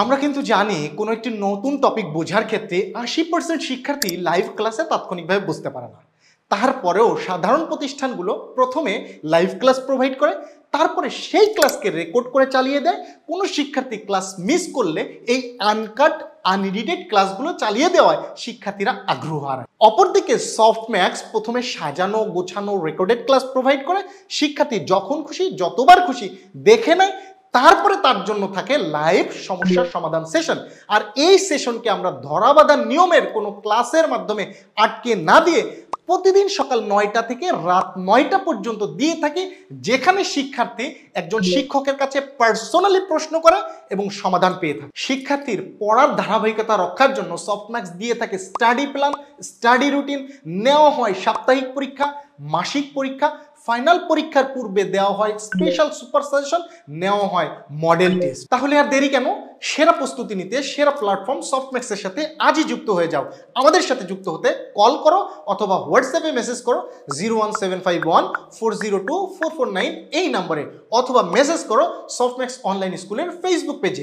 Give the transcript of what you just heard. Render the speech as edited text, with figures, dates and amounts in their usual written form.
আমরা কিন্তু জানি কোনো একটি নতুন টপিক বোঝার ক্ষেত্রে 80% শিক্ষার্থী লাইভ ক্লাসে তাৎক্ষণিকভাবে বুঝতে পারে না। তারপরেও সাধারণ প্রতিষ্ঠানগুলো প্রথমে লাইভ ক্লাস প্রোভাইড করে, তারপরে সেই ক্লাসকে রেকর্ড করে চালিয়ে দেয়। কোনো শিক্ষার্থী ক্লাস মিস করলে এই আনকাট আনএডিটেড ক্লাসগুলো চালিয়ে দেওয়ায় শিক্ষার্থীরা আগ্রহ হারায়। অপরদিকে সফটম্যাক্স প্রথমে সাজানো গোছানো রেকর্ডেড ক্লাস প্রোভাইড করে, শিক্ষার্থী যখন খুশি যতবার খুশি দেখে নেয়। তারপরে তার জন্য থাকে লাইভ সমস্যার সমাধান সেশন। আর এই সেশনকে আমরা ধরাবাঁধা নিয়মের কোনো ক্লাসের মাধ্যমে আটকে না দিয়ে প্রতিদিন সকাল 9টা থেকে রাত 9টা পর্যন্ত দিয়ে থাকি, যেখানে শিক্ষার্থী একজন শিক্ষকের কাছে পার্সোনালি প্রশ্ন করে এবং সমাধান পেয়ে থাকে। শিক্ষার্থীর পড়ার ধারাবাহিকতা রক্ষার জন্য সফটম্যাক্স দিয়ে থাকে স্টাডি প্ল্যান, স্টাডি রুটিন, নেওয়া হয় সাপ্তাহিক পরীক্ষা, মাসিক পরীক্ষা, ফাইনাল পরীক্ষার পূর্বে দেওয়া হয় স্পেশাল সুপার সাজেশন, নেওয়া হয় মডেল টেস্ট। তাহলে আর দেরি কেন? সেরা প্রস্তুতি নিতে সেরা প্ল্যাটফর্ম সফটম্যাক্সের সাথে আজই যুক্ত হয়ে যাও। আমাদের সাথে যুক্ত হতে কল করো অথবা হোয়াটসঅ্যাপে মেসেজ করো 01751402449 এই নম্বরে, অথবা মেসেজ করো সফটম্যাক্স অনলাইন স্কুলের ফেসবুক পেজে।